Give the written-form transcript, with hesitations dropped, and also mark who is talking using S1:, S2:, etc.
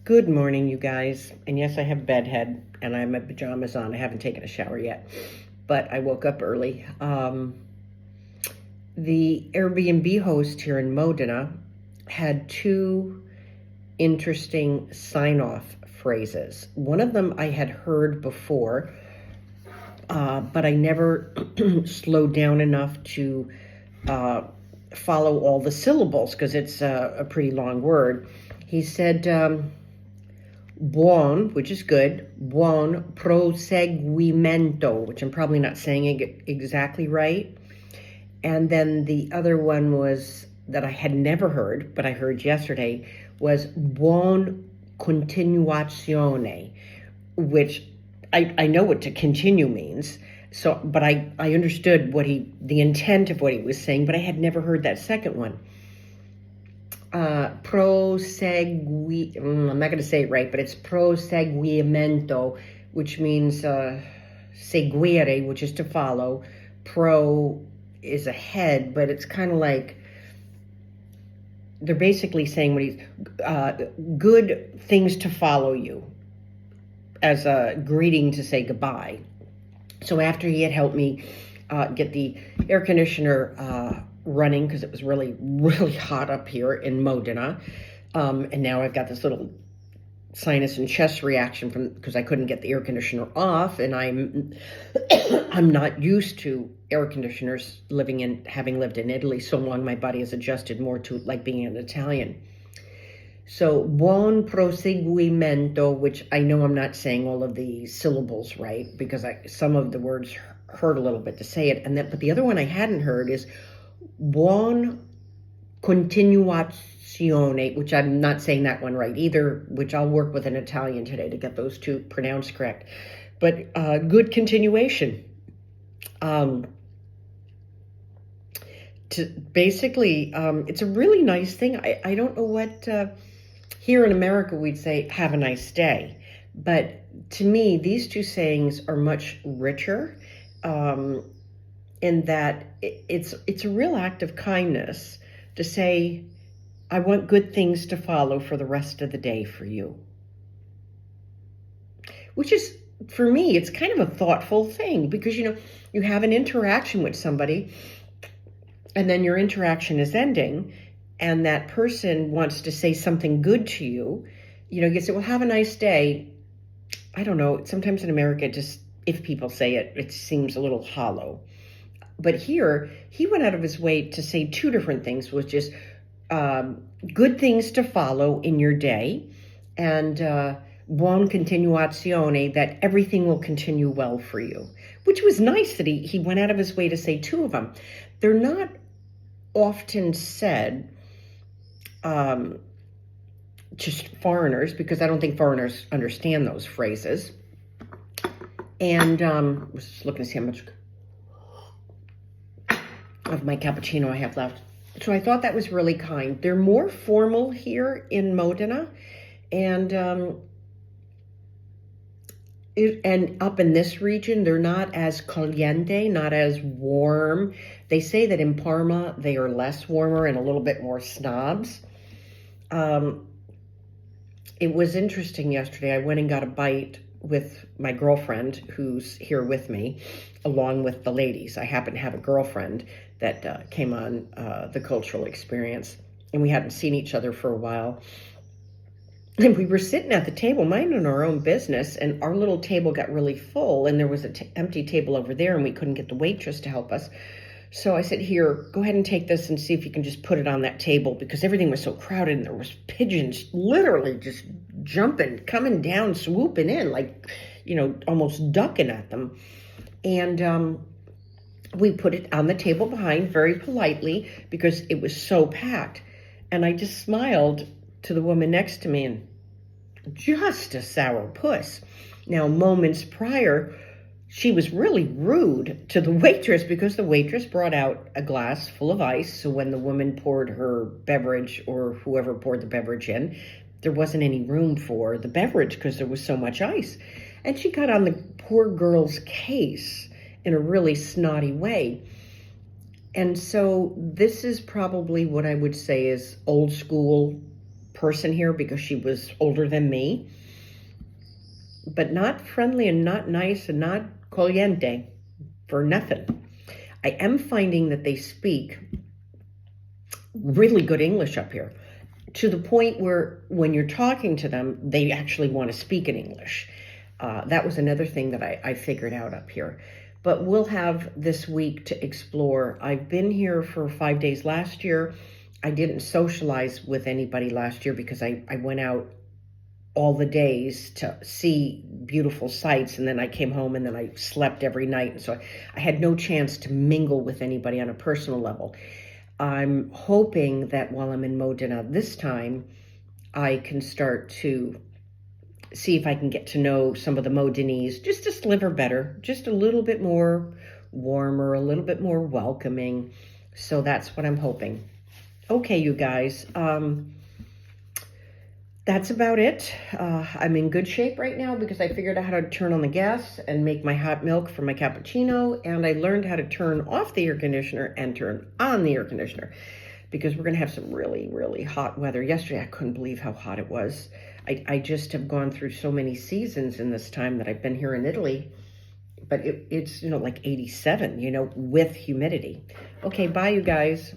S1: Good morning, you guys. And yes, I have bedhead and I have my pajamas on. I haven't taken a shower yet, but I woke up early. The Airbnb host here in Modena had two interesting sign-off phrases. One of them I had heard before, but I never slowed down enough to follow all the syllables because it's a pretty long word. He said, Buon, which is good, Buon proseguimento, which I'm probably not saying it exactly right. And then the other one was that I had never heard, but I heard yesterday, was Buon continuazione, which I know what to continue means. So, but I understood the intent of what he was saying, but I had never heard that second one. I'm not going to say it right, but it's proseguimento, which means seguire, which is to follow. Pro is ahead, but it's kind of like they're basically saying good things to follow you as a greeting to say goodbye. So after he had helped me get the air conditioner running because it was really, really hot up here in Modena. And now I've got this little sinus and chest reaction because I couldn't get the air conditioner off, and I'm not used to air conditioners having lived in Italy so long. My body has adjusted more to like being an Italian. So buon proseguimento, which I know I'm not saying all of the syllables right because some of the words hurt a little bit to say it, but the other one I hadn't heard is Buon continuazione, which I'm not saying that one right either, which I'll work with an Italian today to get those two pronounced correct. But good continuation. It's a really nice thing. I don't know what here in America we'd say, have a nice day. But to me, these two sayings are much richer. In that it's a real act of kindness to say, I want good things to follow for the rest of the day for you. Which is, for me, it's kind of a thoughtful thing because, you have an interaction with somebody and then your interaction is ending and that person wants to say something good to you. You say, well, have a nice day. I don't know. Sometimes in America, if people say it, it seems a little hollow. But here, he went out of his way to say two different things, which is good things to follow in your day, and buon continuazione, that everything will continue well for you, which was nice that he went out of his way to say two of them. They're not often said just foreigners, because I don't think foreigners understand those phrases. And I was just looking to see how much of my cappuccino I have left. So I thought that was really kind. They're more formal here in Modena, and up in this region, they're not as caliente, not as warm. They say that in Parma, they are less warmer and a little bit more snobs. It was interesting yesterday. I went and got a bite with my girlfriend who's here with me, along with the ladies. I happen to have a girlfriend that came on the cultural experience, and we hadn't seen each other for a while. And we were sitting at the table, minding our own business, and our little table got really full, and there was an empty table over there, and we couldn't get the waitress to help us. So I said, here, go ahead and take this and see if you can just put it on that table, because everything was so crowded, and there was pigeons literally just jumping, coming down, swooping in, like, almost ducking at them. And we put it on the table behind very politely because it was so packed. And I just smiled to the woman next to me, and just a sourpuss. Now, moments prior, she was really rude to the waitress because the waitress brought out a glass full of ice. So when the woman poured her beverage, or whoever poured the beverage in, there wasn't any room for the beverage because there was so much ice. And she got on the poor girl's case in a really snotty way. And so this is probably what I would say is old school person here because she was older than me, but not friendly and not nice and not caliente for nothing. I am finding that they speak really good English up here, to the point where when you're talking to them, they actually want to speak in English. That was another thing that I figured out up here. But we'll have this week to explore. I've been here for 5 days last year. I didn't socialize with anybody last year because I went out all the days to see beautiful sights, and then I came home and then I slept every night. And so I had no chance to mingle with anybody on a personal level. I'm hoping that while I'm in Modena this time, I can start to see if I can get to know some of the Modenese just a sliver better, just a little bit more warmer, a little bit more welcoming. So that's what I'm hoping. Okay, you guys, that's about it. I'm in good shape right now because I figured out how to turn on the gas and make my hot milk for my cappuccino, and I learned how to turn off the air conditioner and turn on the air conditioner because we're going to have some really, really hot weather. Yesterday, I couldn't believe how hot it was. I just have gone through so many seasons in this time that I've been here in Italy, but it's, like 87, with humidity. Okay, bye, you guys.